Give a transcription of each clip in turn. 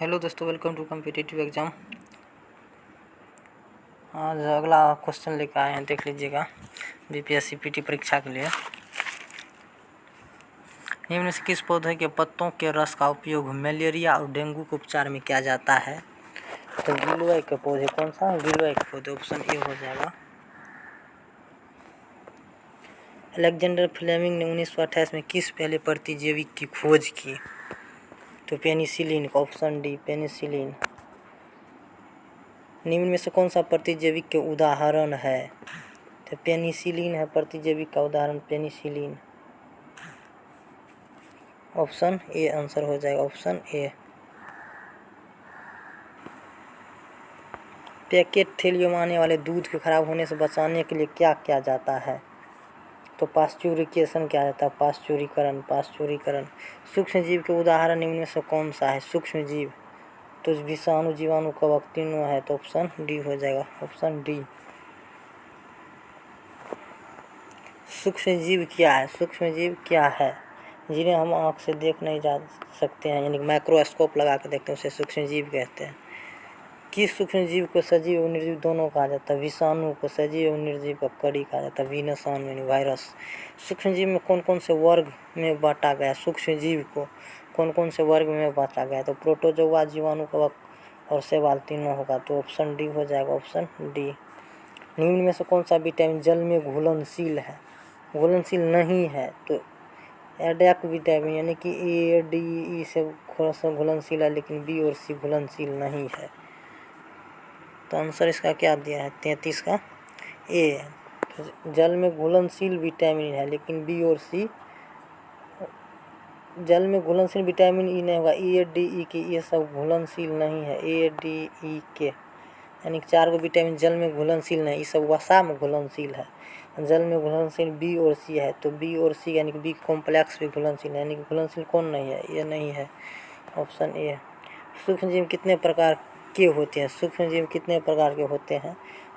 Hello दोस्तों, welcome to competitive exam. आज अगला क्वेश्चन लेकर आए हैं, देख लीजिएगा। बीपीएससी पीटी परीक्षा के लिए निम्न में से किस पौधे के पत्तों के रस का उपयोग मलेरिया और डेंगू के उपचार में किया जाता है? तो गिलोय के पौधे, कौन सा गिलोय के पौधे, ऑप्शन ए हो जाएगा। अलेक्जेंडर फ्लेमिंग ने 1928 में किस पहले प्रतिजैविक की खोज की? तो पेनिसिलिन का, ऑप्शन डी पेनिसिलिन। निम्न में से कौन सा प्रतिजैविक के उदाहरण है? तो पेनिसिलिन है प्रतिजैविक का उदाहरण, पेनिसिलिन। ऑप्शन ए आंसर हो जाएगा, ऑप्शन ए। पैकेट थैलियों में आने वाले दूध के खराब होने से बचाने के लिए क्या किया जाता है? तो पास्चुरिकेशन किया जाता है, पास्चुरीकरण। सूक्ष्म जीव के उदाहरण निम्न में से कौन सा है? सूक्ष्म जीव तो विषाणु, जीवाणु, कवक तीनों है, तो ऑप्शन डी हो जाएगा, ऑप्शन डी। सूक्ष्म जीव क्या है? सूक्ष्म जीव क्या है जिन्हें हम आँख से देख नहीं जा सकते हैं, यानी माइक्रोस्कोप लगा के देखते हैं, उसे सूक्ष्म जीव कहते हैं। किस सूक्ष्म जीव को सजीव और निर्जीव दोनों कहा जाता है? विषाणु को सजीव और निर्जीव का कड़ी कहा जाता है, वीनसाणु यानी वायरस। सूक्ष्म जीव में कौन कौन से वर्ग में बांटा गया? सूक्ष्म जीव को कौन कौन से वर्ग में बांटा गया? तो प्रोटोजोआ, जीवाणु, कवक और शैवाल तीनों होगा, तो ऑप्शन डी हो जाएगा, ऑप्शन डी। निम्न में से कौन सा विटामिन जल में घुलनशील है? घुलनशील नहीं है, तो एडेक विटामिन यानी कि ए, डी, ई से थोड़ा सा घुलनशील है, लेकिन बी और सी घुलनशील नहीं है। तो आंसर इसका क्या दिया है? 33 का ए। जल में घुलनशील विटामिन है, लेकिन बी और सी। जल में घुलनशील विटामिन ई नहीं होगा, ए, डी, ई के ये सब घुलनशील नहीं है, ए, डी, ई के यानी 4 विटामिन जल में घुलनशील नहीं, ये सब वसा में घुलनशील है। जल में घुलनशील बी और सी है, तो बी और सी यानी कि बी कॉम्प्लेक्स भी घुलनशील है, यानी कि घुलनशील कौन नहीं है? ये नहीं है, ऑप्शन ए। सूक्ष्मजीव कितने प्रकार के होते हैं? सूक्ष्मजीव कितने प्रकार के होते हैं?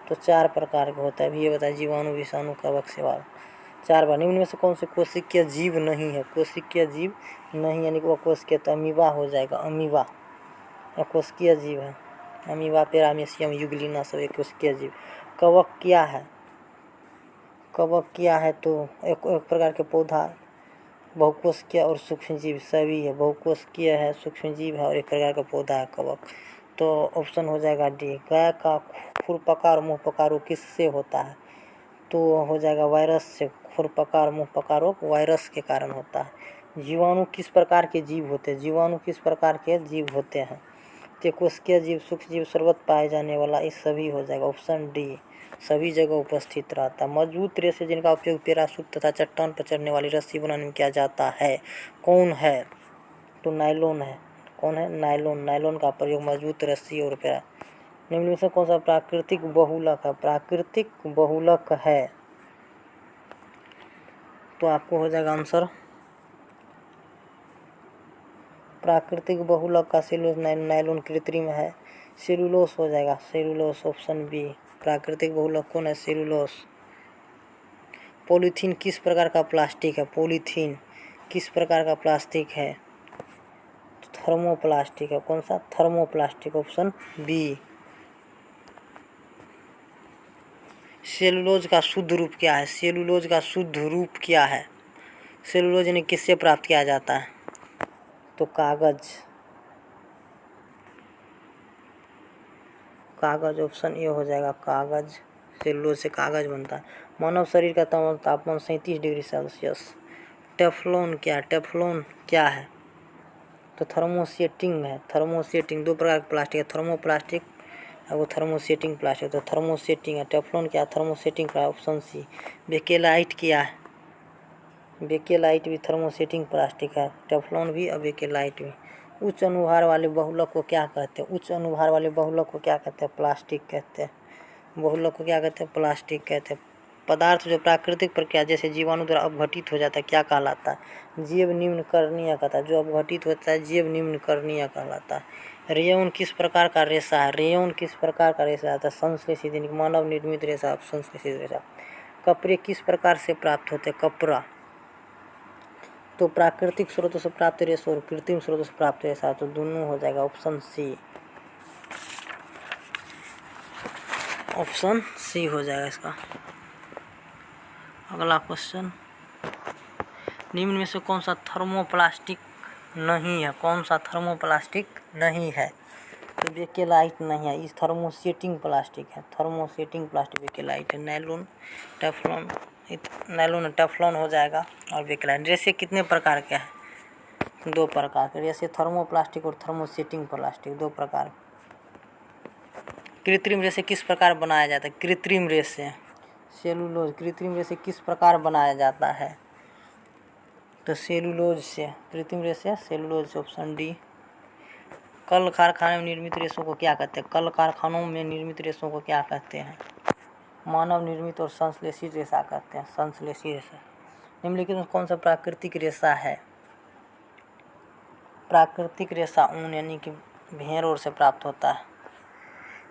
तो 4 प्रकार के होता है। अभी ये बताए, जीवाणु, विषाणु, कवक, शैवाल, 4 बार। निम्न में से कौन से कोशिकीय जीव नहीं है? कोशिकीय जीव नहीं यानी कि वो कोशिकीय, तो अमीबा हो जाएगा, अमीबा कोशिकीय जीव है। अमीबा, पैरामीशियम, यूग्लिना सब एक कोशिकीय जीव। कवक क्या है? कवक क्या है? तो एक प्रकार के पौधा, बहुकोशिकीय और सूक्ष्म जीव सभी है। बहुकोशिकीय है, सूक्ष्म जीव है और एक प्रकार का पौधा है कवक, तो ऑप्शन हो जाएगा डी। गाय का खुरपका और मुंहपका रोग किससे होता है? तो हो जाएगा वायरस से। खुरपका और मुंहपका रोग वायरस के कारण होता है। जीवाणु किस प्रकार के जीव होते हैं? जीवाणु किस प्रकार के जीव होते हैं? तो कोशिकीय जीव, सूक्ष्म जीव, सर्वत्र पाए जाने वाला, ये सभी हो जाएगा, ऑप्शन डी। सभी जगह उपस्थित रहता है। मजबूत रेशे जिनका उपयोग पैराशूट तथा चट्टान पर चढ़ने वाली रस्सी बनाने में किया जाता है, कौन है? तो नायलॉन है। कौन है? नायलॉन। नायलॉन का प्रयोग मजबूत रस्सी और पैरा। निम्न में से कौन सा प्राकृतिक बहुलक है? प्राकृतिक बहुलक है, तो आपको हो जाएगा आंसर प्राकृतिक बहुलक का सेलुलोज। नायलॉन कृत्रिम है, सेलुलोस हो जाएगा, सेलुलोस, ऑप्शन बी। प्राकृतिक बहुलक कौन है? सेलुलोस। पॉलीथीन किस प्रकार का प्लास्टिक है? पॉलीथीन किस प्रकार का प्लास्टिक है? तो थर्मोप्लास्टिक है। कौन सा? Thermoplastic, option B. सेलुलोज का शुद्ध रूप क्या है? सेलुलोज का शुद्ध रूप क्या है? सेलुलोज ने किससे प्राप्त किया जाता है? तो कागज, कागज, ऑप्शन ए हो जाएगा, कागज। सेलुलोज से कागज बनता है। मानव शरीर का तापमान 37 डिग्री सेल्सियस। टेफ्लॉन क्या? टेफ्लॉन क्या है? तो थर्मोसेटिंग है। थर्मोसेटिंग 2 प्रकार के प्लास्टिक है, थर्मोप्लास्टिक और वो थर्मोसेटिंग प्लास्टिक, तो थर्मोसेटिंग है। टेफ्लॉन क्या? थर्मोसेटिंग का, ऑप्शन सी। बेकेलाइट क्या है? बेकेलाइट भी थर्मोसेटिंग प्लास्टिक है, टेफ्लॉन भी और बेकेलाइट भी। उच्च अनुभार वाले बहुलक को क्या कहते हैं? उच्च अनुभार वाले बहुलक को क्या कहते हैं? प्लास्टिक कहते हैं। बहुलक को क्या कहते हैं? प्लास्टिक कहते हैं। पदार्थ जो प्राकृतिक प्रक्रिया जैसे जीवाणु द्वारा अपघटित हो जाता है क्या कहलाता है? जैव निम्न करणीय कहता है। जो अपघटित होता है जैव निम्न करणीय कहलाता है। रेयन किस प्रकार का रेशा है? रेयन किस प्रकार का रेशा आता है? संश्लेषित यानी मानव निर्मित रेशा, संश्लेषित रेशा। कपड़े किस प्रकार से प्राप्त होते हैं? कपड़ा तो प्राकृतिक स्रोतों से प्राप्त रेशा और कृत्रिम स्रोतों से प्राप्त रेशा, तो दोनों हो जाएगा ऑप्शन सी। ऑप्शन सी हो जाएगा इसका। अगला क्वेश्चन, निम्न में से कौन सा थर्मोप्लास्टिक नहीं है? कौन सा थर्मोप्लास्टिक नहीं है? तो बेकेलाइट नहीं है, इस थर्मोसेटिंग प्लास्टिक है। थर्मोसेटिंग प्लास्टिक बेकेलाइट है। नायलॉन, टेफ्लॉन, नायलॉन टेफ्लॉन हो जाएगा और बेकेलाइट। रेशे कितने प्रकार के हैं? 2 प्रकार के रेशे, थर्मोप्लास्टिक और थर्मोसेटिंग प्लास्टिक, 2 प्रकार। कृत्रिम रेशे किस प्रकार बनाया जाता है? कृत्रिम रेशे सेलुलोज। कृत्रिम रेशे किस प्रकार बनाया जाता है? तो सेलुलोज से। कृत्रिम रेशे सेलुलोज से, ऑप्शन डी। कल कारखाने में निर्मित रेशों को क्या कहते हैं? कल कारखानों में निर्मित रेशों को क्या कहते हैं? मानव निर्मित और संश्लेषित रेशा कहते हैं। संश्लेषित रेशा। निम्नलिखित में कौन सा प्राकृतिक रेशा है? प्राकृतिक रेशा ऊन यानी कि भेड़ और से प्राप्त होता है।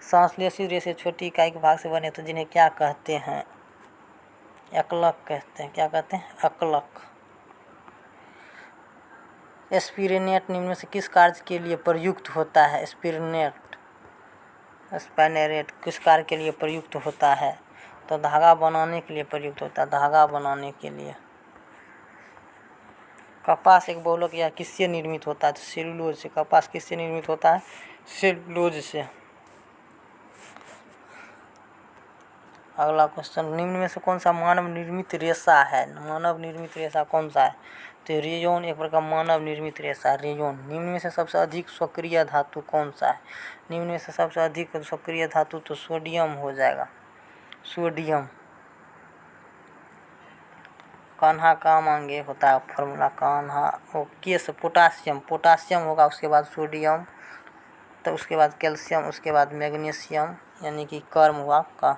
संश्लेषित रेशे छोटी इकाई के भाग से बने तो जिन्हें क्या कहते हैं? एकलक कहते हैं। क्या कहते हैं? एकलक। स्पिरिनेट निम्न में से किस कार्य के लिए प्रयुक्त होता है? स्पिरिनेट, स्पाइनरेट किस कार्य के लिए प्रयुक्त होता है? तो धागा बनाने के लिए प्रयुक्त होता है। धागा बनाने के लिए। कपास एक बहुलक या किससे निर्मित होता है? तो सेलुलोज से। कपास किससे निर्मित होता है? सेलुलोज से। अगला क्वेश्चन, निम्न में से कौन सा मानव निर्मित रेशा है? मानव निर्मित रेशा कौन सा है? तो रेयोन एक प्रकार मानव निर्मित रेशा। रेयोन। निम्न में से सबसे अधिक सक्रिय धातु कौन सा है? निम्न में से सबसे अधिक सक्रिय धातु तो सोडियम हो जाएगा। सोडियम। कान्हा काम आगे होता है फॉर्मूला कान्हा। ओके से पोटासियम, पोटासियम होगा, उसके बाद सोडियम, तो उसके बाद कैल्शियम, उसके बाद मैग्नीशियम यानी कि कर्म हुआ का।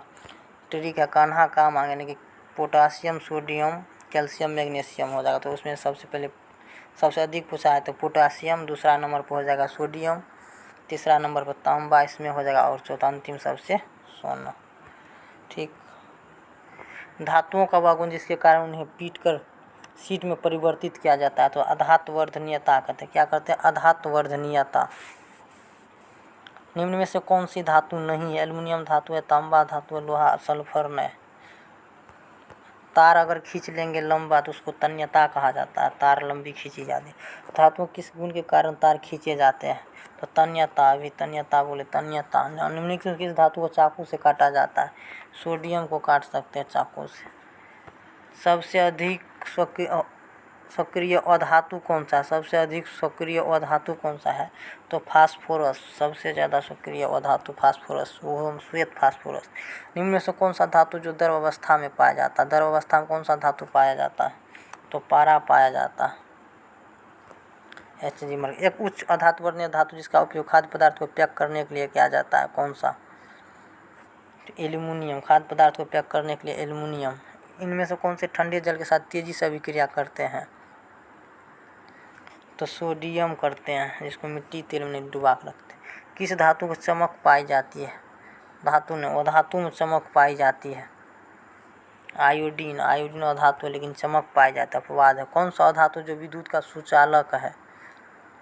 ठीक है, कान्हा काम आगे यानी कि पोटासियम, सोडियम, कैल्शियम, मैग्नीशियम हो जाएगा। तो उसमें सबसे पहले सबसे अधिक पूछा है तो पोटासियम, दूसरा नंबर पर हो जाएगा सोडियम, तीसरा नंबर पर तांबा इसमें हो जाएगा और चौथा अंतिम सबसे सोना। ठीक। धातुओं का वह गुण जिसके कारण उन्हें पीटकर शीट में परिवर्तित किया जाता है तो अधात्वर्धनीयता कहते हैं। क्या करते हैं? अधात्वर्धनीयता। निम्न में से कौन सी धातु नहीं है? एल्युमिनियम धातु है, तांबा धातु है, लोहा, सल्फर नहीं। तार अगर खींच लेंगे लंबा तो उसको तन्यता कहा जाता है। तार लंबी खींची जाती है। धातुओं किस गुण के कारण तार खींचे जाते हैं? तो तन्यता। अभी तन्यता बोले, तन्यता। निम्नलिखित में किस धातु को चाकू से काटा जाता है? सोडियम को काट सकते हैं चाकू से। सबसे अधिक सक्रिय अधातु कौन सा है? सबसे अधिक सक्रिय अधातु कौन सा है? तो फास्फोरस। सबसे ज़्यादा सक्रिय अधातु फास्फोरस, वो श्वेत फास्फोरस। निम्न में से कौन सा धातु जो द्रव अवस्था में पाया जाता है? द्रव अवस्था में कौन सा धातु पाया जाता है? तो पारा पाया जाता है। Hg मर्ग। एक उच्च अधातुवर्णीय धातु जिसका उपयोग खाद्य पदार्थ को पैक करने के लिए किया जाता है, कौन सा? तो एल्युमिनियम। खाद्य पदार्थ को पैक करने के लिए एल्युमिनियम। इनमें से कौन से ठंडे जल के साथ तेजी से अभिक्रिया करते हैं? तो सोडियम करते हैं, जिसको मिट्टी तेल में नहीं डुबा कर रखते। किस धातु को चमक पाई जाती है? धातु ने अधातु में चमक पाई जाती है। आयोडीन। आयोडीन अधातु है लेकिन चमक पाई जाता है, अपवाद है। कौन सा अधातु जो विद्युत का सुचालक है?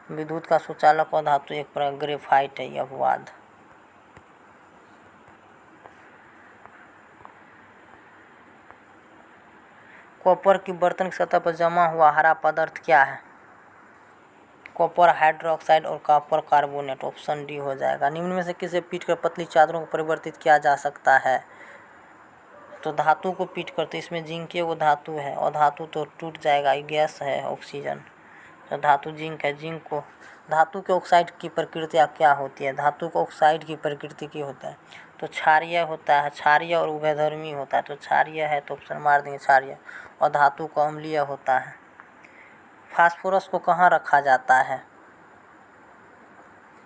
विद्युत का सुचालक अधातु एक प्रकार ग्रेफाइट है, ये अपवाद। कॉपर की बर्तन की सतह पर जमा हुआ हरा पदार्थ क्या है? कॉपर हाइड्रोक्साइड और कॉपर कार्बोनेट, ऑप्शन डी हो जाएगा। निम्न में से किसे पीटकर पतली चादरों को परिवर्तित किया जा सकता है? तो धातु को पीट कर। तो इसमें जिंक वो धातु है और धातु तो टूट जाएगा, ये गैस है ऑक्सीजन। तो धातु जिंक है। जिंक को धातु के ऑक्साइड की प्रकृति क्या होती है? धातु को ऑक्साइड की प्रकृति की होता है तो क्षारीय होता है। क्षारीय और उभयधर्मी होता है, तो क्षारीय है तो ऑप्शन मार देंगे क्षारीय। और धातु को अम्लीय होता है। फास्फोरस को कहाँ रखा जाता है?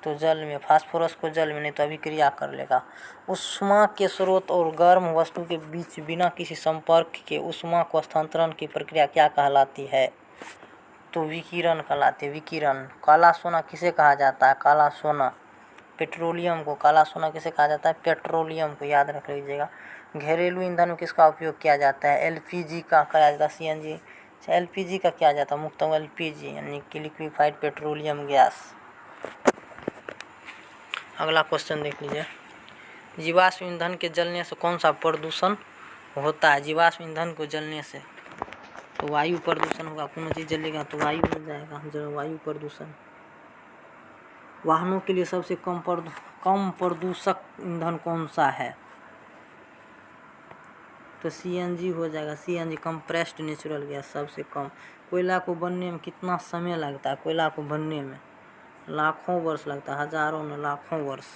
तो जल में। फास्फोरस को जल में, नहीं तो अभिक्रिया कर लेगा। ऊष्मा के स्रोत और गर्म वस्तु के बीच बिना किसी संपर्क के ऊष्मा को स्थानांतरण की प्रक्रिया क्या कहलाती है? तो विकिरण कहलाती है। विकिरण। काला सोना किसे कहा जाता है? काला सोना पेट्रोलियम को। काला सोना किसे कहा जाता है? पेट्रोलियम को, याद रख लीजिएगा। घरेलू ईंधन में किसका उपयोग किया जाता है? एलपीजी का किया जाता है। सीएनजी एलपीजी का क्या जाता है, मुख्यतः एलपीजी यानी कि लिक्विफाइड पेट्रोलियम गैस। अगला क्वेश्चन देख लीजिए, जीवाश्म ईंधन के जलने से कौन सा प्रदूषण होता है। जीवाश्म ईंधन को जलने से तो वायु प्रदूषण होगा, कोनो चीज जलेगा तो वायु हो जाएगा, वायु प्रदूषण। वाहनों के लिए सबसे कम प्रदूषक ईंधन कौन सा है, तो सीएनजी हो जाएगा। सीएनजी कंप्रेस्ड नेचुरल गैस सबसे कम। कोयला को बनने में कितना समय लगता है, कोयला को बनने में लाखों वर्ष लगता है, हजारों न लाखों वर्ष।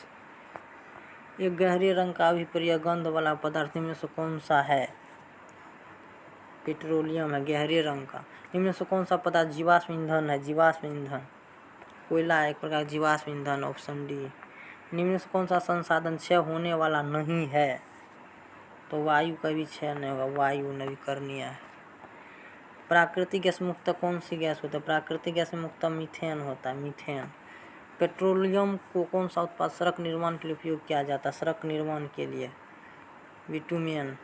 एक गहरे रंग का अभिप्रिय गंध वाला पदार्थ इनमें से कौन सा है, पेट्रोलियम है, गहरे रंग का। इनमें से कौन सा पदार्थ जीवाश्म ईंधन है, जीवाश्म ईंधन। कोयला एक प्रकार जीवाश्म ईंधन, ऑप्शन डी। निम्न से कौन सा संसाधन क्षय होने वाला नहीं है, तो वायु का भी क्षय नहीं होगा, वायु नवीकरणीय है। प्राकृतिक गैस मुक्त कौन सी गैस होता है, प्राकृतिक गैस में मुक्त मीथेन होता है, मीथेन। पेट्रोलियम को कौन सा उत्पाद सड़क निर्माण के लिए उपयोग किया जाता है, सड़क निर्माण के लिए बिटुमेन।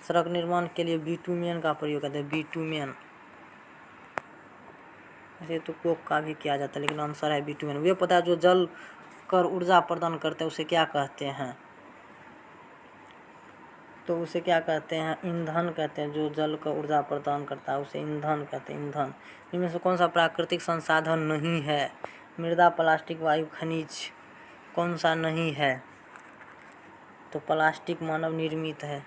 सड़क निर्माण के लिए बिटुमेन का प्रयोग करते हैं, बिटुमेन। ऐसे तो कोक का भी किया जाता है, लेकिन आंसर है बिटुमेन। वे पदार्थ जो जल कर ऊर्जा प्रदान करते हैं उसे क्या कहते हैं, तो उसे क्या कहते हैं, ईंधन कहते हैं। जो जल का ऊर्जा प्रदान करता है उसे ईंधन कहते हैं, ईंधन। इनमें से कौन सा प्राकृतिक संसाधन नहीं है, मृदा, प्लास्टिक, वायु, खनिज। कौन सा नहीं है, तो प्लास्टिक मानव निर्मित है।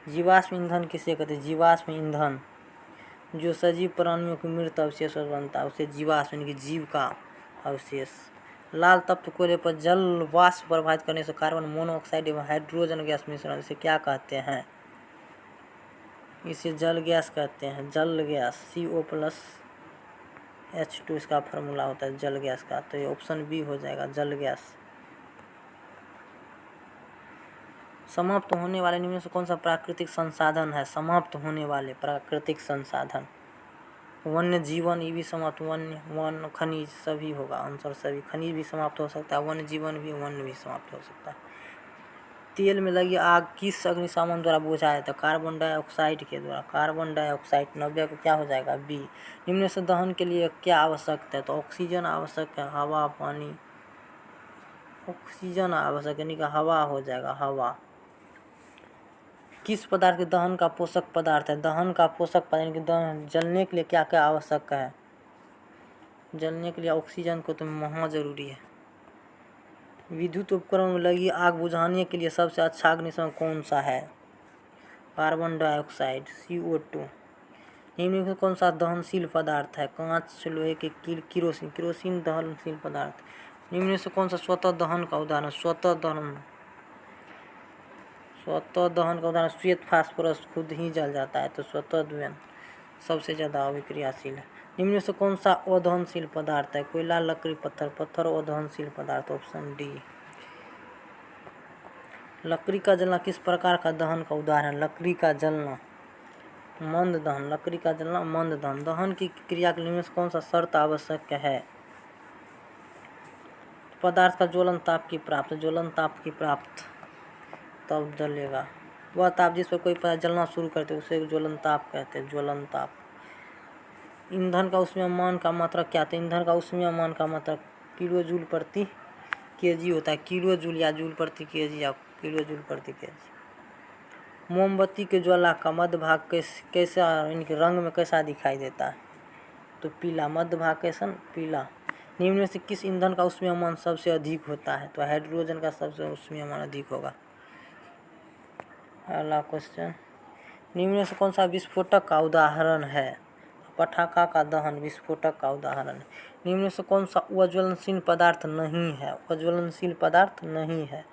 जीवाश्म ईंधन किसे कहते हैं, जीवाश्म ईंधन जो सजीव प्राणियों के मृत अवशेष बनता है उसे जीवाश्म यानी कि जीव का अवशेष। लाल तत्व कोयले पर जल वाष्प प्रभावित करने से कार्बन मोनोऑक्साइड एवं हाइड्रोजन गैस मिश्रण, इसे क्या कहते हैं, इसे जल गैस कहते हैं, जल गैस। CO+H2 इसका फार्मूला होता है जल गैस का, तो ये ऑप्शन बी हो जाएगा, जल गैस। समाप्त होने वाले निम्न से कौन सा प्राकृतिक संसाधन है, समाप्त होने वाले प्राकृतिक संसाधन। वन्य जीवन, ये भी समाप्त, वन खनिज सभी होगा, आंसर सभी। खनिज भी समाप्त हो सकता है, वन्य जीवन भी, वन्य भी समाप्त हो सकता है। तेल में लगी आग किस अग्निशामन द्वारा बुझाया जाता है, कार्बन डाइऑक्साइड के द्वारा, कार्बन डाइऑक्साइड। 90 को क्या हो जाएगा, बी। निम्न से दहन के लिए क्या आवश्यक है, तो ऑक्सीजन आवश्यक है, हवा, पानी। ऑक्सीजन आवश्यक यानी कि हवा हो जाएगा, हवा। किस पदार्थ के दहन का पोषक पदार्थ है, दहन का पोषक पदार्थ यानी कि दहन जलने के लिए क्या क्या आवश्यक है, जलने के लिए ऑक्सीजन को तो महा जरूरी है। विद्युत उपकरण में लगी आग बुझाने के लिए सबसे अच्छा अग्निशमन कौन सा है, कार्बन डाइऑक्साइड, CO2। निम्न में कौन सा दहनशील पदार्थ है, कांच, लोहे के किरोसिन, किरोसिन दहनशील पदार्थ। निम्न में से कौन सा स्वतः दहन का उदाहरण, स्वतः दहन, स्वतः दहन का उदाहरण श्वेत फास्फोरस, खुद ही जल जाता है, तो स्वतः दहन सबसे ज़्यादा अभिक्रियाशील है। निम्न से कौन सा अदहनशील पदार्थ है, कोयला, लकड़ी, पत्थर। पत्थर अदहनशील पदार्थ, ऑप्शन डी। लकड़ी का जलना किस प्रकार का दहन का उदाहरण, लकड़ी का जलना मंद दहन, लकड़ी का जलना मंद दहन। दहन की क्रिया के निम्न से कौन सा शर्त आवश्यक है, पदार्थ का ज्वलन ताप की प्राप्त, ज्वलन ताप की प्राप्त, तब जलेगा। वह ताप जिस पर कोई पदार्थ जलना शुरू करते उसे ज्वलन ताप कहते हैं, ज्वलन ताप। ईंधन का ऊष्मीयमान का मात्रक क्या था, ईंधन का ऊष्मीयमान का मात्रक किलो जूल प्रति केजी होता है, किलो जूल या जूल प्रति केजी या किलो जूल प्रति केजी। मोमबत्ती के ज्वाला का मध्य भाग कैसा इनके रंग में कैसा दिखाई देता है, तो पीला, मध्य भाग कैसा, पीला। निम्न में से किस ईंधन का ऊष्मीयमान सबसे अधिक होता है, तो हाइड्रोजन का सबसे ऊष्मीयमान अधिक होगा। अगला क्वेश्चन, निम्न में से कौन सा विस्फोटक का उदाहरण है, पटाखा का दहन विस्फोटक का उदाहरण है। निम्न में से कौन सा अज्वलनशील पदार्थ नहीं है, अज्वलनशील पदार्थ नहीं है,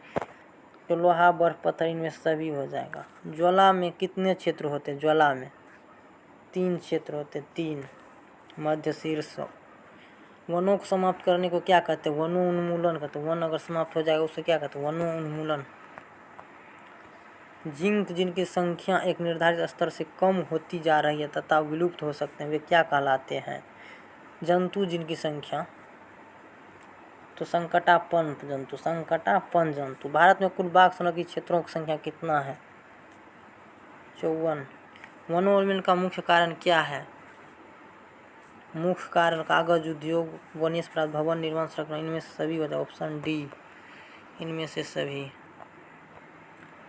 तो लोहा, बर्फ, पत्थर, इनमें सभी हो जाएगा। ज्वाला में कितने क्षेत्र होते हैं, ज्वाला में 3 क्षेत्र होते हैं, 3, मध्य, शीर्ष। वनों को समाप्त करने को क्या कहते हैं, वनोन्मूलन कहते हैं। वन अगर समाप्त हो जाएगा उसे क्या कहते हैं, वनोन्मूलन। जिंक जिनकी संख्या एक निर्धारित स्तर से कम होती जा रही है तथा विलुप्त हो सकते हैं, वे क्या कहलाते हैं, जंतु जिनकी संख्या, तो संकटापन्न जंतु, संकटापन्न जंतु। भारत में कुल बाघ संरक्षित क्षेत्रों की संख्या कितना है, 54। वनोन्मूलन का मुख्य कारण क्या है? मुख्य कारण कागज उद्योग, वन्य प्राप्त, भवन निर्माण, संरक्षण, इनमें से सभी हो जाए। ऑप्शन डी, इनमें से सभी।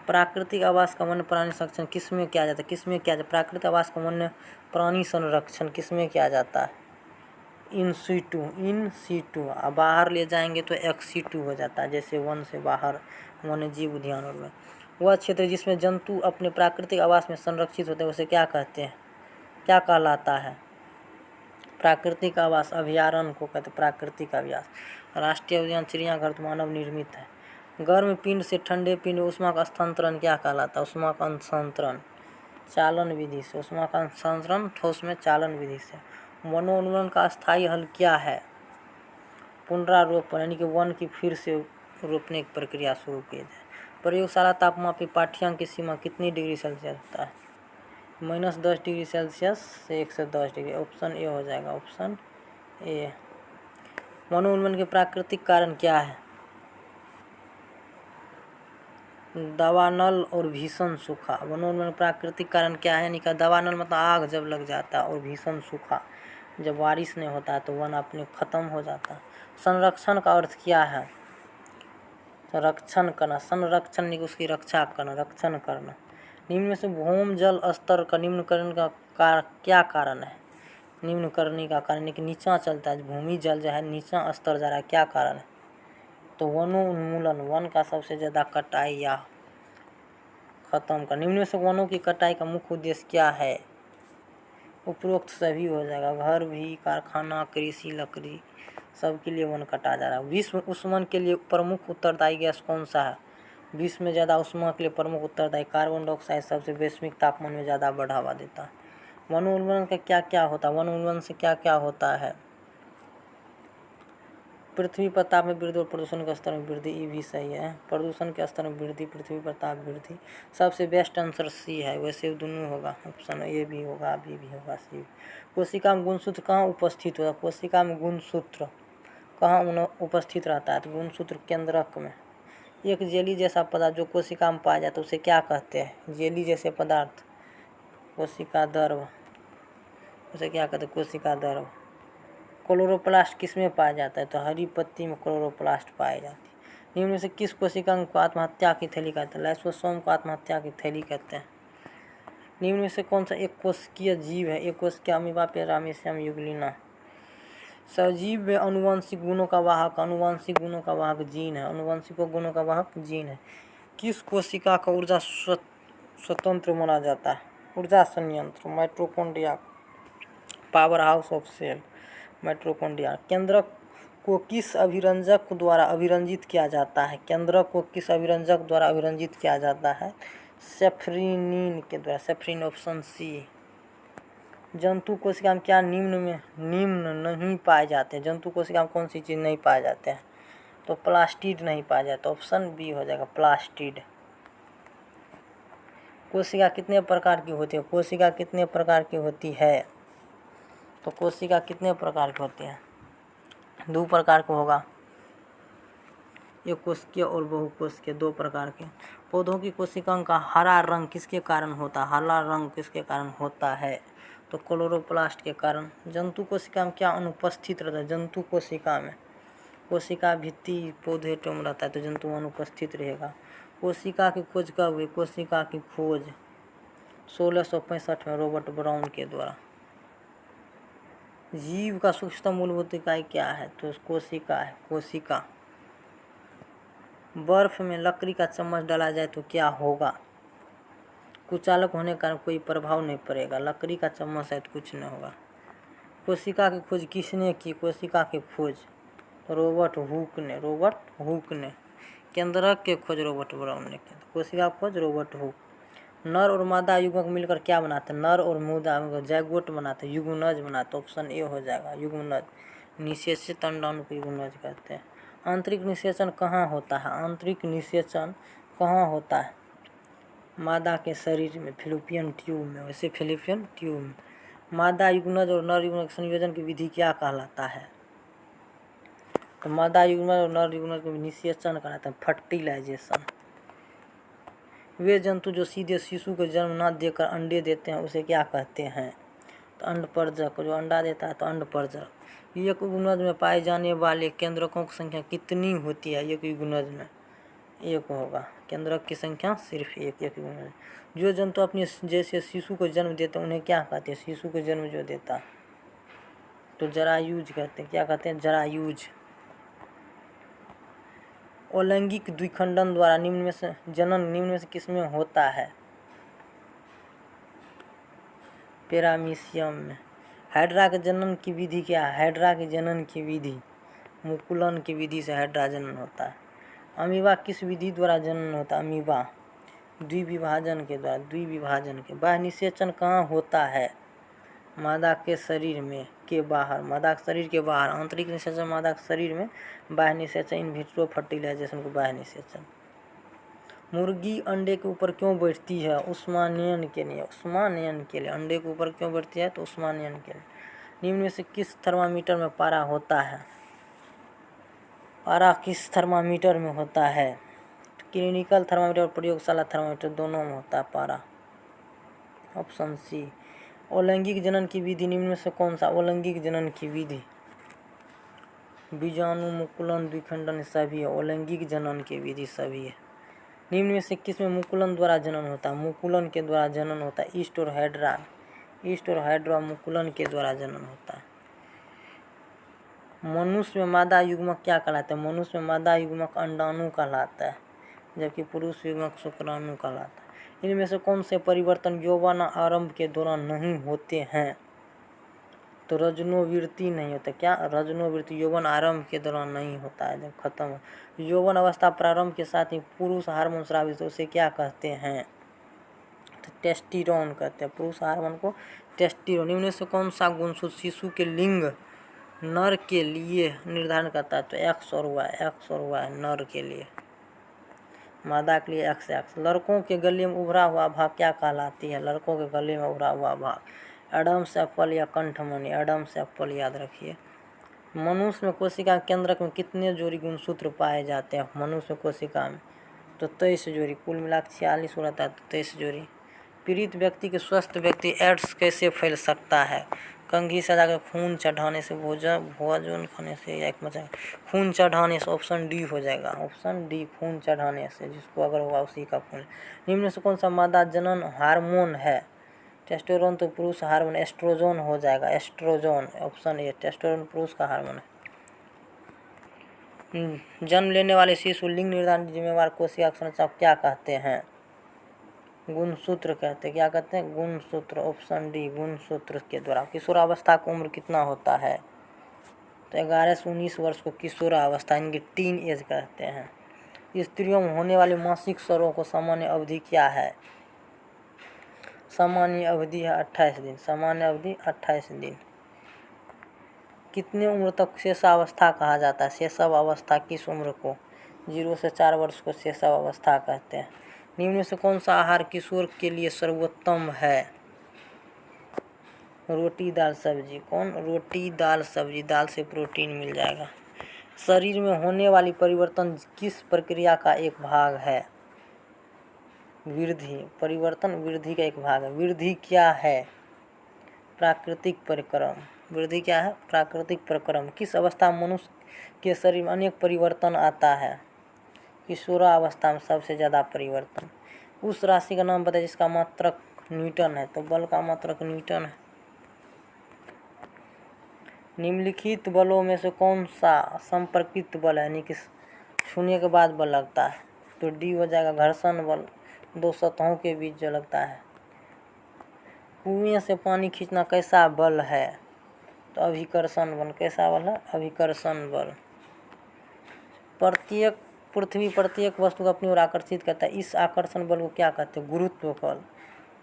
प्राकृतिक आवास का वन्य प्राणी संरक्षण किस में किया जाता है? किस में किया जाता है? प्राकृतिक आवास का वन्य प्राणी संरक्षण किस में किया जाता है? In situ. बाहर ले जाएंगे तो एक्स-सीटू हो जाता है, जैसे वन से बाहर वन्य जीव उद्यान में। वह क्षेत्र जिसमें जंतु अपने प्राकृतिक आवास में संरक्षित होते हैं उसे क्या कहते हैं? क्या कहलाता है? प्राकृतिक आवास अभयारण्य को कहते हैं प्राकृतिक आवास। राष्ट्रीय उद्यान, चिड़ियाघर तो मानव निर्मित है। गर्म पिंड से ठंडे पिंड ऊष्मा का स्थानांतरण क्या कहलाता है? ऊष्मा का स्थानांतरण चालन विधि से। ऊष्मा का स्थानांतरण ठोस में चालन विधि से। वनोन्मूलन का स्थायी हल क्या है? पुनरारोपण, यानी कि वन की फिर से रोपने की प्रक्रिया शुरू की जाए। प्रयोगशाला तापमान पे पाठ्यांक की सीमा कितनी डिग्री सेल्सियस होता है? -10 डिग्री सेल्सियस से 110 डिग्री। ऑप्शन ए हो जाएगा, ऑप्शन ए। वनोन्मूलन के प्राकृतिक कारण क्या है? दावानल और भीषण सूखा। वनोन्मूलन प्राकृतिक कारण क्या है? यानी कि दावानल मतलब आग जब लग जाता है, और भीषण सूखा जब बारिश नहीं होता है तो वन अपने खत्म हो जाता है। संरक्षण का अर्थ क्या है? रक्षण करना। संरक्षण नहीं, उसकी रक्षा करना, रक्षण करना। निम्न में से भूमि जल स्तर का निम्न करने का क्या कारण है? निम्न करने का कारण कि नीचा चलता है, भूमि जल जो है नीचा स्तर जा रहा है, क्या कारण है? तो वनोन्मूलन, वन का सबसे ज़्यादा कटाई या खत्म कर। निम्न में से वनों की कटाई का मुख्य उद्देश्य क्या है? उपरोक्त सभी हो जाएगा। घर भी, कारखाना, कृषि, लकड़ी, सबके लिए वन काटा जा रहा है। विश्व उष्मन के लिए प्रमुख उत्तरदायी गैस कौन सा है? विश्व में ज़्यादा उष्मा के लिए प्रमुख उत्तरदायी कार्बन डाइऑक्साइड सबसे वैश्विक तापमान में ज़्यादा बढ़ावा देता है। वनोन्मूलन का क्या क्या होता है? वनोन्मूलन से क्या क्या होता है? पृथ्वी पर ताप में वृद्धि और प्रदूषण के स्तर में वृद्धि, ये भी सही है। प्रदूषण के स्तर में वृद्धि, पृथ्वी पर ताप वृद्धि। सबसे बेस्ट आंसर सी है, वैसे दोनों होगा। ऑप्शन ए भी होगा, बी भी होगा, सी। कोशिका में गुणसूत्र कहाँ उपस्थित होगा? कोशिका में गुणसूत्र कहाँ उपस्थित रहता है? तो गुणसूत्र केंद्रक में। एक जेली जैसा पदार्थ जो कोशिका में पाया जाता है उसे क्या कहते हैं? जेली जैसे पदार्थ, कोशिका द्रव, उसे क्या कहते हैं? कोशिका द्रव। क्लोरोप्लास्ट किस में पाया जाता है? तो हरी पत्ती में क्लोरोप्लास्ट पाई जाती है। निम्न में से किस कोशिका को आत्महत्या की थैली कहते हैं? लाइसोसोम को आत्महत्या की थैली कहते हैं। निम्न में से कौन सा एक कोशिकीय जीव है? एक कोशिकीय अमीबा, पैरामीशियम, यूग्लिना। सजीव में अनुवांशिक गुणों का वाहक, अनुवांशिक गुणों का वाहक जीन है। अनुवांशिक गुणों का वाहक जीन है। किस कोशिका का ऊर्जा स्वतंत्र माना जाता है? ऊर्जा संयंत्र, mitochondria, power house of cell, mitochondria. केंद्रक को किस अभिरंजक द्वारा अभिरंजित किया जाता है? केंद्रक को किस अभिरंजक द्वारा अभिरंजित किया जाता है? सेफ्रिनिन के द्वारा। सेफ्रिन, ऑप्शन सी। जंतु कोशिका में क्या निम्न नहीं पाए जाते हैं? जंतु कोशिका में कौन सी चीज़ नहीं पाए जाते हैं? तो प्लास्टिड नहीं पाया जाता। ऑप्शन बी हो जाएगा, प्लास्टिड। कोशिका कितने प्रकार की होती है? कोशिका कितने प्रकार की होती है? तो कोशिका कितने प्रकार की होती है? 2 प्रकार का होगा, एक कोशिकीय और बहुकोशिकीय, 2 प्रकार के। पौधों की कोशिकाओं का हरा रंग किसके कारण होता है? हरा रंग किसके कारण होता है? तो क्लोरोप्लास्ट के कारण। जंतु कोशिका में क्या अनुपस्थित रहता है? जंतु कोशिका में कोशिका भित्ति पौधे में रहता है तो जंतु अनुपस्थित रहेगा। कोशिका की खोज कब हुई? कोशिका की खोज 1665 में रॉबर्ट ब्राउन के द्वारा। जीव का सूक्ष्मतम मूलभूत इकाई क्या है? तो कोशिका है, कोशिका। बर्फ में लकड़ी का चम्मच डाला जाए तो क्या होगा? कुचालक होने के कारण कोई प्रभाव नहीं पड़ेगा। लकड़ी का चम्मच है तो कुछ नहीं होगा। कोशिका की खोज किसने की? कोशिका की खोज रॉबर्ट हुक ने। केंद्रक के खोज रॉबर्ट ब्राउन ने की। कोशिका खोज रॉबर्ट हुक। नर और मादा युग्मक मिलकर क्या बनाते हैं? नर और मादा जैगोट बनाते हैं, युग्मनज बनाते हैं। ऑप्शन ए हो जाएगा, युग्मनज। निषेचित अंडाणु को युग्मनज कहते हैं। आंतरिक निषेचन कहाँ होता है? आंतरिक निषेचन कहाँ होता है? मादा के शरीर में, फैलोपियन ट्यूब में। वैसे फैलोपियन ट्यूब में। मादा युग्मनज और नर युग्मनज संयोजन की विधि क्या कहलाता है? तो मादा युग्मनज और नर युग्मनज को निषेचन कहलाता है, फर्टिलाइजेशन। वे जंतु जो सीधे शिशु को जन्म न देकर अंडे देते हैं उसे क्या कहते हैं? तो अंडपरजक। जो अंडा देता है तो अंडपरजक। एक गुणज में पाए जाने वाले केंद्रकों की संख्या कितनी होती है? एक गुणज में एक होगा। केंद्रक की संख्या सिर्फ एक गुणज। जो जंतु अपने जैसे शिशु को जन्म देते हैं उन्हें क्या कहते हैं? शिशु को जन्म जो देता तो जरायुज कहते हैं। क्या कहते हैं? जरायुज। अलैंगिक द्विखंडन द्वारा निम्न में से जनन निम्न में से किसमें होता है? पैरामीशियम में। हाइड्रा के जनन की विधि क्या है? हाइड्रा के जनन की विधि मुकुलन की विधि से हाइड्रा जनन होता है। अमीबा किस विधि द्वारा जनन होता है? अमीबा द्विविभाजन के द्वारा। द्विविभाजन के। बाह्य निषेचन कहाँ होता है? मादा के शरीर में के बाहर। मादा के शरीर के बाहर। आंतरिक निषेचन मादा के शरीर में, बाह्य निषेचन इन विट्रो फर्टिलाइजेशन को बाह्य निषेचन। मुर्गी अंडे के ऊपर क्यों बैठती है? ऊष्मानयन के लिए। ऊष्मानयन के लिए अंडे के ऊपर क्यों बैठती है? तो ऊष्मानयन के लिए। निम्न में से किस थर्मामीटर में पारा होता है? पारा किस थर्मामीटर में होता है? क्लिनिकल थर्मामीटर और प्रयोगशाला थर्मामीटर दोनों में होता है पारा। Option C. अलैंगिक जनन की विधि निम्न में से कौन सा? अलैंगिक जनन की विधि बीजाणु मुकुलन द्विखंडन सभी है। अलैंगिक जनन की विधि सभी है। निम्न में से किसमें मुकुलन द्वारा जनन होता है? मुकुलन के द्वारा जनन होता है। ईस्ट और हाइड्रा। ईस्ट और हाइड्रा मुकुलन के द्वारा जनन होता है। मनुष्य में मादा युग्मक क्या कहलाता है? मनुष्य में मादा युग्मक अंडाणु कहलाता है, जबकि पुरुष युग्मक शुक्राणु कहलाता है। इनमें से कौन से परिवर्तन यौवन आरंभ के दौरान नहीं होते हैं? तो रजनोवृत्ति नहीं होता। क्या? रजनोवृत्ति यौवन आरंभ के दौरान नहीं होता है, जब खत्म हो। यौवन अवस्था प्रारंभ के साथ ही पुरुष हार्मोन स्रावित तो उसे क्या कहते हैं? तो टेस्टिरोन कहते हैं। पुरुष हार्मोन को टेस्टिरोन। इनमें से कौन सा गुणसूत्र शिशु के लिंग नर के लिए निर्धारण करता है? तो एक्स और वाई। एक्स और वाई नर के लिए, मादा के लिए एक्स एक्स। लड़कों के गले में उभरा हुआ भाग क्या कहलाती है? लड़कों के गले में उभरा हुआ भाग एडम्स एप्पल या कंठमणि। एडम्स एप्पल याद रखिए। मनुष्य में कोशिका केंद्रक में कितने जोड़ी गुणसूत्र पाए जाते हैं? मनुष्य में कोशिका में तो 23 जोड़ी। कुल मिलाकर 46 रहता है तो 23 जोड़ी। पीड़ित व्यक्ति के स्वस्थ व्यक्ति एड्स कैसे फैल सकता है? कंघी सजाकर खून चढ़ाने से, भोजन खाने से, या एक मचा खून चढ़ाने से। ऑप्शन डी हो जाएगा। ऑप्शन डी खून चढ़ाने से। जिसको अगर होगा उसी का खून। निम्न से कौन सा मादा जनन हार्मोन है? टेस्टोस्टेरोन तो पुरुष हार्मोन। एस्ट्रोजन हो जाएगा। एस्ट्रोजन। ऑप्शन ए टेस्टोस्टेरोन पुरुष का हार्मोन है। जन्म लेने वाले शिशु लिंग निर्धारण जिम्मेवार कोशिका संरचना क्या कहते हैं? गुणसूत्र कहते हैं। क्या कहते हैं? गुणसूत्र। ऑप्शन डी गुणसूत्र के द्वारा। किशोरावस्था की उम्र कितना होता है? तो 11 से 19 वर्ष को किशोरावस्था, इनकी टीन एज कहते हैं। स्त्रियों में होने वाले मासिक स्रावों को सामान्य अवधि क्या है? सामान्य अवधि है 28 दिन। सामान्य अवधि 28 दिन। कितनी उम्र तक शेषावस्था कहा जाता है? शैशव अवस्था किस उम्र को? 0 से 4 वर्ष को शैशव अवस्था कहते हैं। निम्न में से कौन सा आहार किशोर के लिए सर्वोत्तम है? रोटी दाल सब्जी। कौन? रोटी दाल सब्जी। दाल से प्रोटीन मिल जाएगा। शरीर में होने वाली परिवर्तन किस प्रक्रिया का एक भाग है? वृद्धि। परिवर्तन वृद्धि का एक भाग है। वृद्धि क्या है? प्राकृतिक परिक्रम। वृद्धि क्या है? प्राकृतिक परिक्रम। किस अवस्था में मनुष्य के शरीर में अनेक परिवर्तन आता है? किशोरावस्था में सबसे ज़्यादा परिवर्तन। उस राशि का नाम बताइए जिसका मात्रक न्यूटन है। तो बल का मात्रक न्यूटन है। निम्नलिखित बलों में से कौन सा संपर्कित बल है, यानी कि छूने के बाद बल लगता है? तो डी हो जाएगा घर्षण बल। दो सतहों के बीच जो लगता है। कुएं से पानी खींचना कैसा बल है? तो अभिकर्षण बल। कैसा बल है? अभिकर्षण बल। प्रत्येक वस्तु को अपनी ओर आकर्षित करता है। इस आकर्षण बल को क्या कहते हैं? गुरुत्व बल।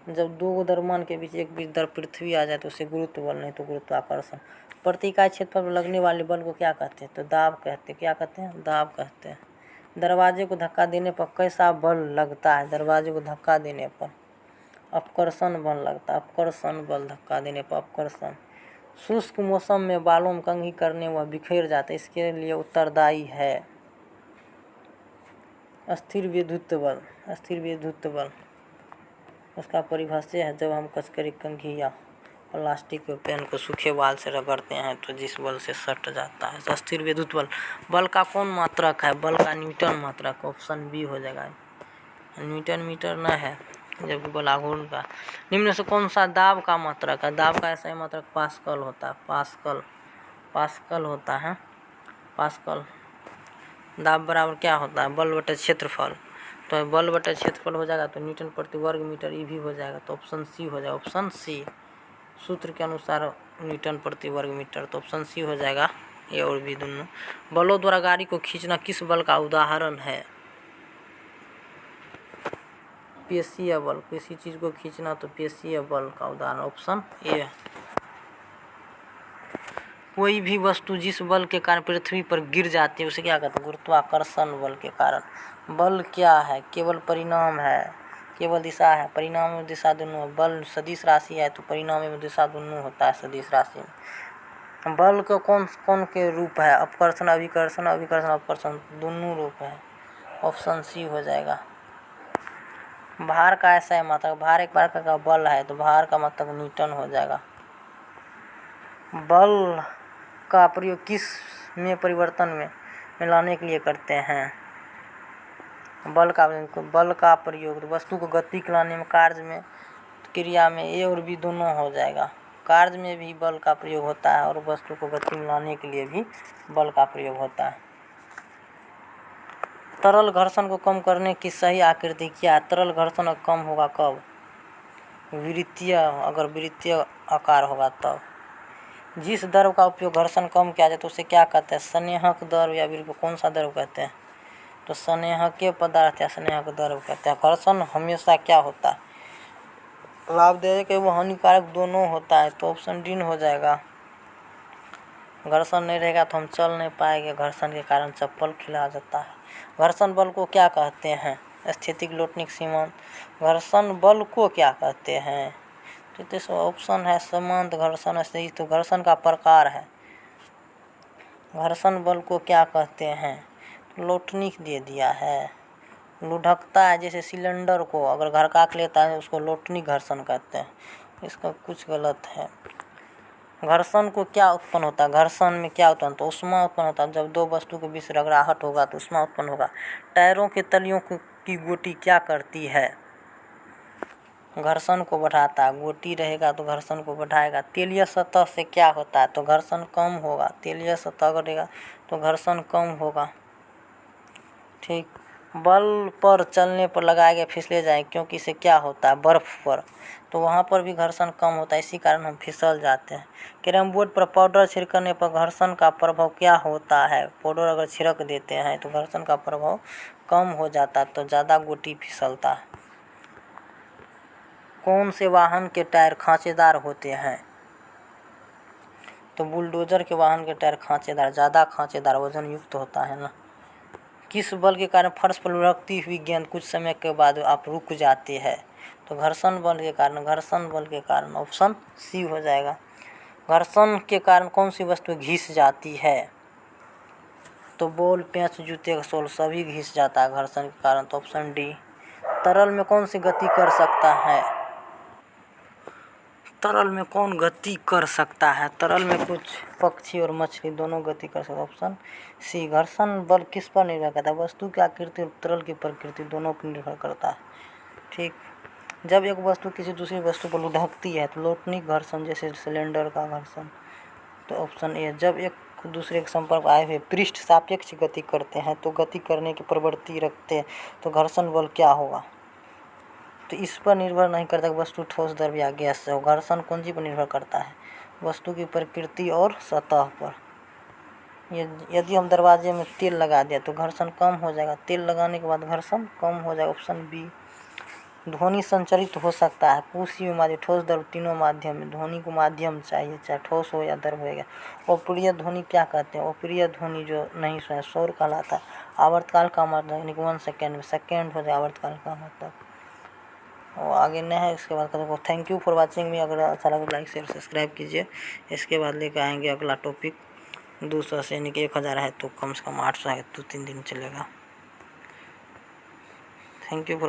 जब दो द्रव्यमान के बीच एक बीच दर पृथ्वी आ जाए तो उसे गुरुत्व बल, नहीं तो गुरुत्वाकर्षण। प्रति इकाई क्षेत्रफल पर लगने वाले बल को क्या कहते हैं? तो दाब कहते हैं। क्या कहते हैं? दाब कहते हैं। दरवाजे को धक्का देने पर कैसा बल लगता है? दरवाजे को धक्का देने पर अपकर्षण बल लगता है। अपकर्षण बल। धक्का देने पर अपकर्षण। शुष्क मौसम में बालों में कंघी करने वह बिखर जाता है, इसके लिए उत्तरदायी है? अस्थिर विद्युत बल, अस्थिर विद्युत बल उसका परिभाषा है, जब हम कसकर एक कंघी या प्लास्टिक के पेन को सूखे बाल से रगड़ते हैं तो जिस बल से सट जाता है। तो अस्थिर विद्युत बल, बल का कौन मात्रक है? बल का न्यूटन मात्रक। ऑप्शन बी हो जाएगा, न्यूटन मीटर न है जबकि बल आघूर्ण का। निम्न से कौन सा दाब का मात्रक है? दाब का ऐसा मात्रक पास्कल होता है, पास्कल, पास्कल होता है, पास्कल। दाब बराबर क्या होता है? बल बटे क्षेत्रफल। तो बल बटे क्षेत्रफल हो जाएगा तो न्यूटन प्रति वर्ग मीटर ई भी हो जाएगा। तो ऑप्शन सी हो जाएगा, ऑप्शन सी। सूत्र के अनुसार न्यूटन प्रति वर्ग मीटर, तो ऑप्शन सी हो जाएगा। ये और भी दोनों। बलों द्वारा गाड़ी को खींचना किस बल का उदाहरण है? पेशीय बल, किसी चीज को खींचना तो पेशीय बल का उदाहरण ऑप्शन ए। कोई भी वस्तु जिस बल के कारण पृथ्वी पर गिर जाती है उसे क्या कहते हैं? गुरुत्वाकर्षण बल के कारण। बल क्या है? केवल परिणाम है, केवल दिशा है। परिणाम में दिशा दोनों है। बल सदिश राशि है तो परिणाम में दिशा दोनों होता है सदिश राशि में। बल का कौन कौन के रूप है? अपकर्षण, अभिकर्षण, अभिकर्षण, अपकर्षण, दोनों रूप है। ऑप्शन सी हो जाएगा। भार का ऐसा है मात्रक, भार एक प्रकार का बल है तो भार का मतलब न्यूटन हो जाएगा। बल का प्रयोग किस में परिवर्तन में लाने के लिए करते हैं? बल का प्रयोग वस्तु को गति लाने में, कार्य में, क्रिया में, ए और बी दोनों हो जाएगा। कार्य में भी बल का प्रयोग होता है और वस्तु को गति में लाने के लिए भी बल का प्रयोग होता है। तरल घर्षण को कम करने की सही आकृति क्या है? तरल घर्षण कम होगा कब? वृत्तीय, अगर वृत्तीय आकार होगा तब। जिस द्रव का उपयोग घर्षण कम किया जाए तो उसे क्या कहते हैं? स्नेहक द्रव या विरूपक, कौन सा द्रव कहते हैं? तो स्नेहकीय पदार्थ या स्नेहक द्रव कहते हैं। घर्षण हमेशा क्या होता है? लाभदायक एवं हानिकारक दोनों होता है। तो ऑप्शन डी हो जाएगा। घर्षण नहीं रहेगा तो हम चल नहीं पाएंगे, घर्षण के कारण चप्पल खिला जाता है। घर्षण बल को क्या कहते हैं? स्थितिक, लोटनिक, सीमांत। घर्षण बल को क्या कहते हैं? तो ऑप्शन है समांत घर्षण, स्थिति। तो घर्षण का प्रकार है। घर्षण बल को क्या कहते हैं? लोटनिक दे दिया है। लुढ़कता है जैसे सिलेंडर को अगर घरका लेता है उसको लोटनिक घर्षण कहते हैं। इसका कुछ गलत है। घर्षण को क्या उत्पन्न होता है? घर्षण में क्या उत्पन्न होता है? ऊष्मा उत्पन्न होता है। जब दो वस्तु के बीच रगड़ाहट होगा तो ऊष्मा उत्पन्न होगा। टायरों के तलियों की गोटी क्या करती है? घर्षण को बढ़ाता है। गोटी रहेगा तो घर्षण को बढ़ाएगा। तेलीय सतह से क्या होता है? तो घर्षण कम होगा। तेलीय सतह रहेगा तो घर्षण कम होगा। ठीक। बल पर चलने पर लगाए गए फिसले जाए क्योंकि इसे क्या होता है? बर्फ पर, तो वहाँ पर भी घर्षण कम होता है, इसी कारण हम फिसल जाते हैं। कैरम बोर्ड पर पाउडर छिड़कने पर घर्षण का प्रभाव क्या होता है? पाउडर अगर छिड़क देते हैं तो घर्षण का प्रभाव कम हो जाता है, तो ज़्यादा गोटी फिसलता है। कौन से वाहन के टायर खांचेदार होते हैं? तो बुलडोजर के वाहन के टायर खांचेदार, ज़्यादा खांचेदार, वजन युक्त होता है ना। किस बल के कारण फर्श पर लुढ़कती हुई गेंद कुछ समय के बाद आप रुक जाते हैं? तो घर्षण बल के कारण, घर्षण बल के कारण। ऑप्शन सी हो जाएगा। घर्षण के कारण कौन सी वस्तु घिस जाती है? तो बॉल, पेंच, जूते का सोल सभी घिस जाता है घर्षण के कारण। तो ऑप्शन डी। तरल में कौन सी गति कर सकता है? तरल में कौन गति कर सकता है? तरल में कुछ पक्षी और मछली दोनों गति कर सकते हैं। Option C. घर्षण बल किस पर निर्भर करता है? वस्तु की आकृति और तरल की प्रकृति दोनों पर निर्भर करता है। ठीक। जब एक वस्तु किसी दूसरी वस्तु पर लुढ़कती है तो लोटनिक घर्षण, जैसे सिलेंडर का घर्षण। तो ऑप्शन ए। जब एक दूसरे के संपर्क आए हुए पृष्ठ सापेक्ष गति करते हैं तो गति करने की प्रवृत्ति रखते हैं, तो घर्षण बल क्या होगा? तो इस पर निर्भर नहीं करता कि वस्तु ठोस, द्रव या गैस है। घर्षण कौन सी पर निर्भर करता है? वस्तु की प्रकृति और सतह पर। यदि हम दरवाजे में तेल लगा दिया तो घर्षण कम हो जाएगा। तेल लगाने के बाद घर्षण कम हो जाएगा। Option B. ध्वनि संचरित हो सकता है कोशीय माध्यम, ठोस, द्रव तीनों माध्यम में। ध्वनि को माध्यम चाहिए, चाहे ठोस हो या द्रव होगा। अप्रिय ध्वनि क्या कहते हैं? अप्रिय ध्वनि जो नहीं सुना, शोर कहलाता है। आवर्तकाल का मतलब 1 सेकेंड में, सेकेंड हो जाए आवर्तकाल का मतलब। और आगे नहीं है। इसके बाद कहते thank you for watching me. अगर अच्छा लगा लाइक शेयर सब्सक्राइब कीजिए। इसके बाद लेकर आएंगे अगला टॉपिक 200 से, यानी कि 1000 है तो कम से कम 800 है तो 3 दिन चलेगा। Thank you for